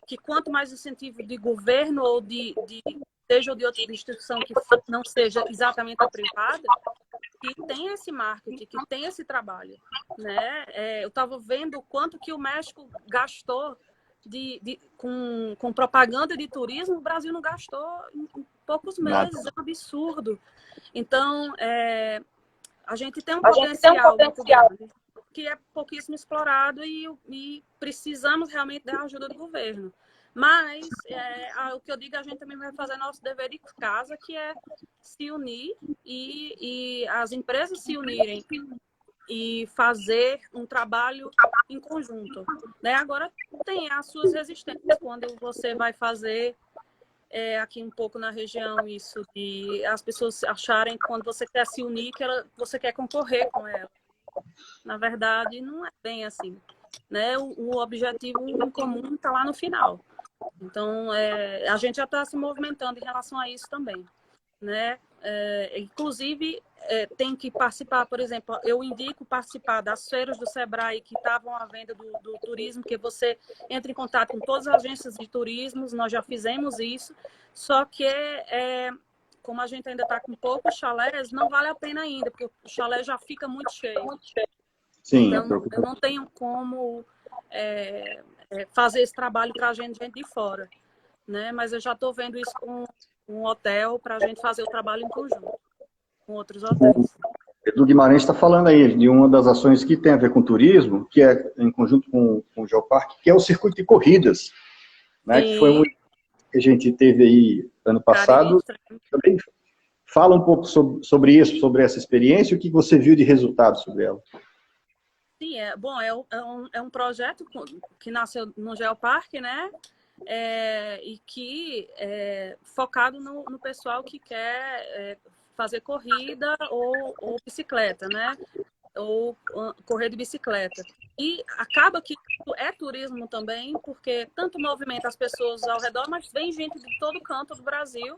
que quanto mais incentivo de governo ou seja de outra instituição que não seja exatamente a privada, que tem esse marketing, que tem esse trabalho, né? Eu estava vendo o quanto que o México gastou com propaganda de turismo, o Brasil não gastou em poucos meses, é um absurdo. Então, a gente tem um potencial muito grande, que é pouquíssimo explorado e precisamos realmente da ajuda do governo. Mas, o que eu digo, a gente também vai fazer nosso dever de casa, que é se unir e as empresas se unirem e fazer um trabalho em conjunto, né? Agora, tem as suas resistências quando você vai fazer aqui um pouco na região isso de as pessoas acharem que quando você quer se unir que você quer concorrer com ela. Na verdade, não é bem assim, né? O objetivo em comum está lá no final. Então, a gente já está se movimentando em relação a isso também, né? Inclusive, tem que participar, por exemplo, eu indico participar das feiras do Sebrae que estavam à venda do turismo, que você entra em contato com todas as agências de turismo, nós já fizemos isso, só que como a gente ainda está com poucos chalés, não vale a pena ainda, porque o chalé já fica muito cheio. Sim, então, eu não tenho como fazer esse trabalho para a gente de fora, né? Mas eu já estou vendo isso com um hotel para a gente fazer o trabalho em conjunto com outros hotéis. Edu Guimarães está falando aí de uma das ações que tem a ver com turismo, que é em conjunto com o Geoparque, que é o circuito de corridas, né? Que foi um que a gente teve aí ano passado. Também fala um pouco sobre isso, sobre essa experiência, e o que você viu de resultado sobre ela. Sim, bom, é um projeto que nasceu no Geoparque, né? E que é focado no pessoal que quer fazer corrida ou bicicleta, né? Ou correr de bicicleta. E acaba que é turismo também, porque tanto movimenta as pessoas ao redor, mas vem gente de todo canto do Brasil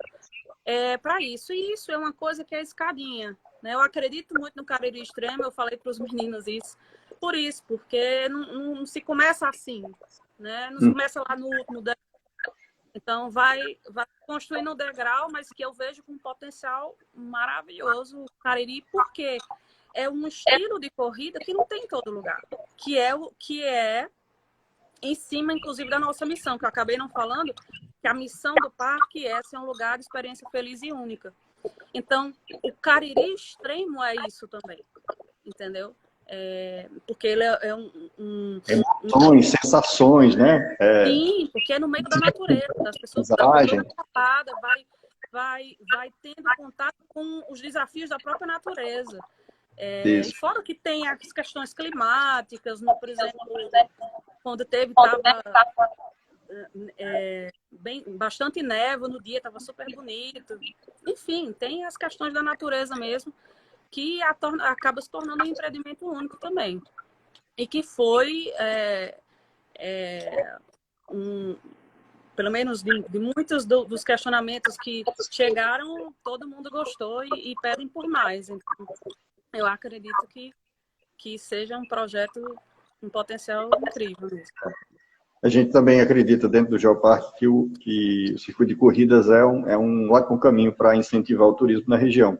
para isso. E isso é uma coisa que é escadinha, né? Eu acredito muito no Cariri Extremo, eu falei para os meninos isso, porque não se começa assim, né? Não se começa lá no último degrau. Então, vai construindo um degrau, mas que eu vejo com um potencial maravilhoso o Cariri, porque é um estilo de corrida que não tem em todo lugar, que é em cima, inclusive, da nossa missão, que eu acabei não falando, que a missão do parque é ser um lugar de experiência feliz e única. Então, o Cariri Extremo é isso também, entendeu? Porque ele é Emoções, sensações, né? Sim, porque é no meio da natureza, as pessoas Paisagem. vai tendo contato com os desafios da própria natureza. Isso. E fora que tem as questões climáticas, por exemplo, quando estava bastante névoa no dia, estava super bonito. Enfim, tem as questões da natureza mesmo, que acaba se tornando um empreendimento único também. E que foi, pelo menos de muitos dos questionamentos que chegaram, todo mundo gostou e pedem por mais. Então, eu acredito que seja um projeto com potencial incrível mesmo. A gente também acredita dentro do Geoparque que o circuito de corridas é um ótimo caminho para incentivar o turismo na região.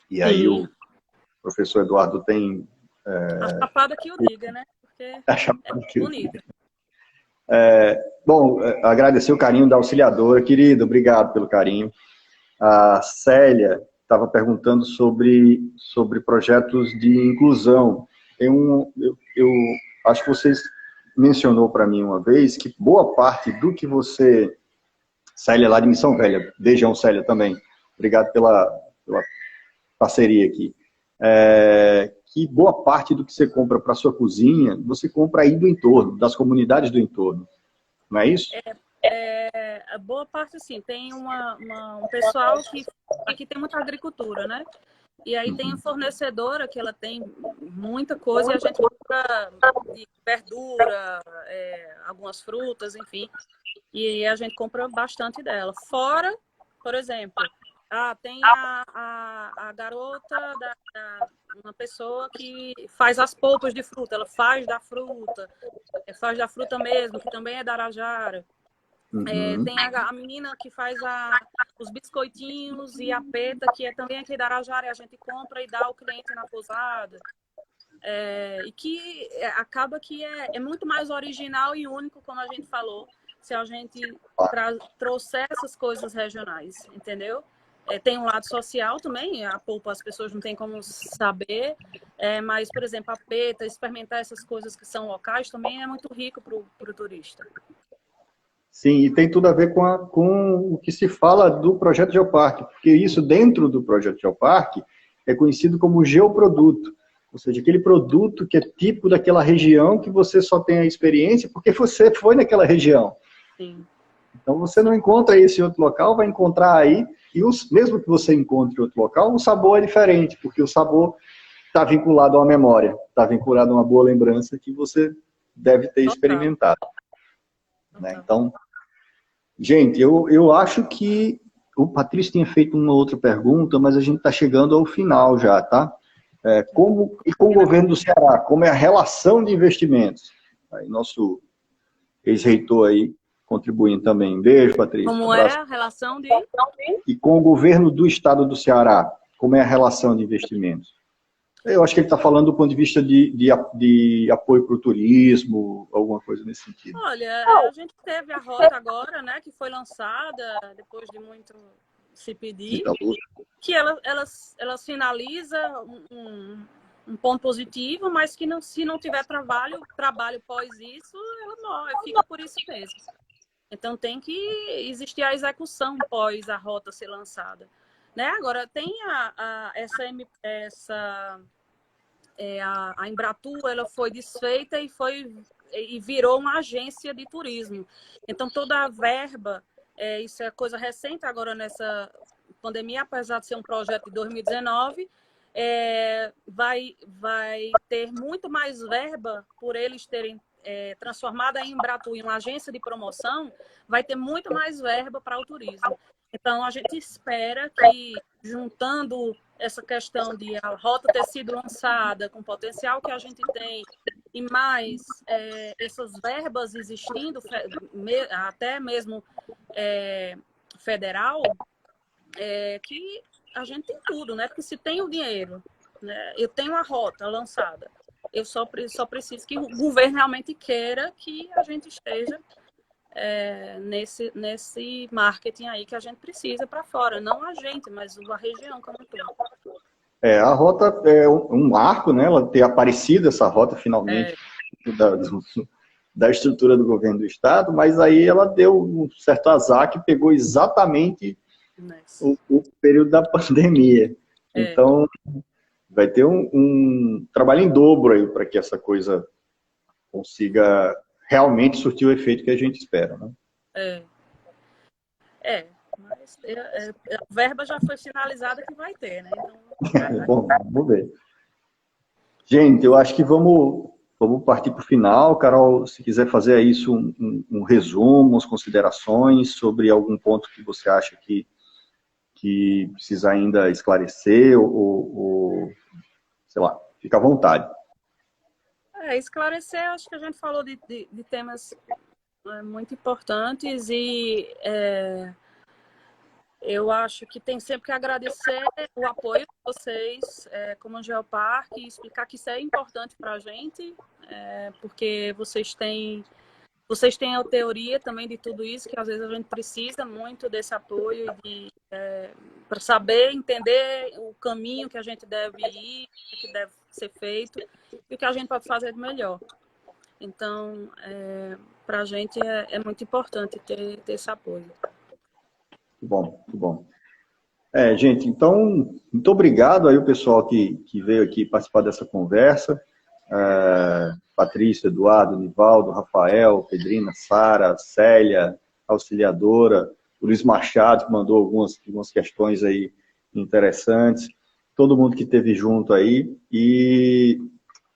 E aí o professor Eduardo tem... A chapada que o diga, né? Porque é bonito. Bom, agradecer o carinho da auxiliadora. Querida, obrigado pelo carinho. A Célia estava perguntando sobre projetos de inclusão. Eu acho que vocês mencionou para mim uma vez que boa parte do que você... Célia lá de Missão Velha, beijão Célia também, obrigado pela parceria aqui. Que boa parte do que você compra para sua cozinha, você compra aí do entorno, das comunidades do entorno, não é isso? Boa parte sim, tem um pessoal que aqui tem muita agricultura, né? E aí tem a fornecedora, que ela tem muita coisa, e a gente compra de verdura, algumas frutas, enfim. E a gente compra bastante dela. Fora, por exemplo, tem a garota, uma pessoa que faz as polpas de fruta, ela faz da fruta mesmo, que também é da Arajara. Tem a menina que faz os biscoitinhos e a peta, que é também aqui da Arajara, a gente compra e dá ao cliente na pousada. E que acaba que é muito mais original e único, como a gente falou, se a gente trouxer essas coisas regionais, entendeu? Tem um lado social também, a polpa as pessoas não têm como saber, mas, por exemplo, a peta, experimentar essas coisas que são locais também é muito rico para o turista. Sim, e tem tudo a ver com o que se fala do projeto Geoparque, porque isso dentro do projeto Geoparque é conhecido como geoproduto, ou seja, aquele produto que é tipo daquela região que você só tem a experiência porque você foi naquela região. Sim. Então você não encontra esse em outro local, vai encontrar aí, e mesmo que você encontre em outro local, o sabor é diferente, porque o sabor está vinculado a uma memória, está vinculado a uma boa lembrança que você deve ter experimentado. Né? Então, gente, eu acho que o Patrício tinha feito uma outra pergunta, mas a gente está chegando ao final já, tá? Com o governo do Ceará, como é a relação de investimentos? Aí, nosso ex-reitor aí contribuindo também. Beijo, Patrícia. Como é a relação de... E com o governo do estado do Ceará, como é a relação de investimentos? Eu acho que ele está falando do ponto de vista de apoio para o turismo, alguma coisa nesse sentido. Olha, a gente teve a rota agora, né, que foi lançada depois de muito se pedir, que elas finaliza um ponto positivo, mas que não, se não tiver trabalho pós isso, ela morre, fica por isso mesmo. Então tem que existir a execução pós a rota ser lançada. Né? Agora, tem a Embratur, ela foi desfeita e virou uma agência de turismo. Então, toda a verba, isso é coisa recente agora nessa pandemia, apesar de ser um projeto de 2019, vai ter muito mais verba por eles terem transformado a Embratur em uma agência de promoção, vai ter muito mais verba para o turismo. Então, a gente espera que, juntando essa questão de a rota ter sido lançada com o potencial que a gente tem e mais essas verbas existindo, até mesmo federal, que a gente tem tudo, né? Porque se tem o dinheiro, né? Eu tenho a rota lançada, eu só preciso que o governo realmente queira que a gente esteja nesse marketing aí que a gente precisa para fora, não a gente, mas a região como um todo. A rota é um marco, né? Ela ter aparecido essa rota finalmente da estrutura do governo do estado, mas aí ela deu um certo azar que pegou exatamente o período da pandemia. Então, vai ter um trabalho em dobro aí para que essa coisa consiga realmente surtir o efeito que a gente espera, né? Mas a verba já foi sinalizada que vai ter, né? Então, Bom, vamos ver. Gente, eu acho que vamos partir para o final. Carol, se quiser fazer isso um resumo, as considerações sobre algum ponto que você acha que precisa ainda esclarecer ou sei lá, fica à vontade. Esclarecer, acho que a gente falou de temas muito importantes e eu acho que tem sempre que agradecer o apoio de vocês como Geoparque e explicar que isso é importante para a gente, porque vocês têm a teoria também de tudo isso, que às vezes a gente precisa muito desse apoio para saber, entender o caminho que a gente deve ir, o que deve ser feito e o que a gente pode fazer de melhor. Então, para a gente é muito importante ter esse apoio. Muito bom, muito bom. Gente, então, muito obrigado aí o pessoal que veio aqui participar dessa conversa. Patrícia, Eduardo, Nivaldo, Rafael, Pedrina, Sara, Célia, auxiliadora, o Luiz Machado, que mandou algumas questões aí interessantes, todo mundo que esteve junto aí, e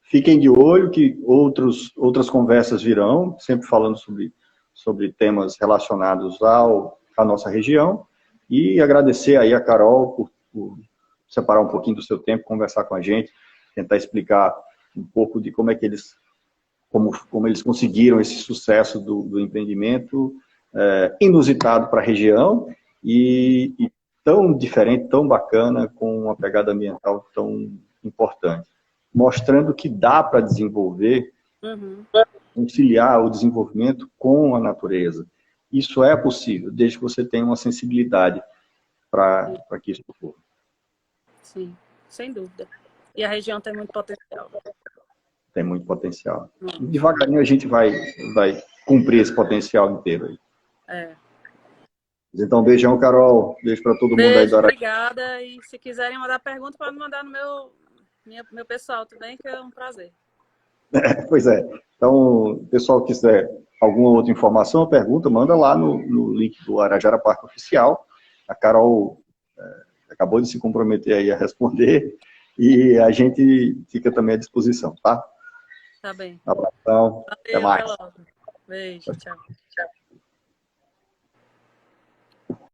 fiquem de olho que outras conversas virão, sempre falando sobre temas relacionados à nossa região, e agradecer aí a Carol por separar um pouquinho do seu tempo, conversar com a gente, tentar explicar um pouco de como é que eles conseguiram esse sucesso do empreendimento inusitado para a região e tão diferente, tão bacana, com uma pegada ambiental tão importante, mostrando que dá para desenvolver, conciliar o desenvolvimento com a natureza. Isso é possível, desde que você tenha uma sensibilidade para que isso ocorra. Sim, sem dúvida. E a região tem muito potencial. Tem muito potencial. E devagarinho a gente vai cumprir esse potencial inteiro aí. É. Então, beijão, Carol. Beijo para todo mundo aí Beijo, do Aracaju. obrigada. E se quiserem mandar pergunta, podem mandar no meu pessoal também, que é um prazer. Pois é. Então, o pessoal que quiser alguma outra informação, pergunta, manda lá no link do Arajara Parque Oficial. A Carol acabou de se comprometer aí a responder e a gente fica também à disposição, tá? Tá bem. Abração. Até Valeu, mais. até logo. Beijo, tchau.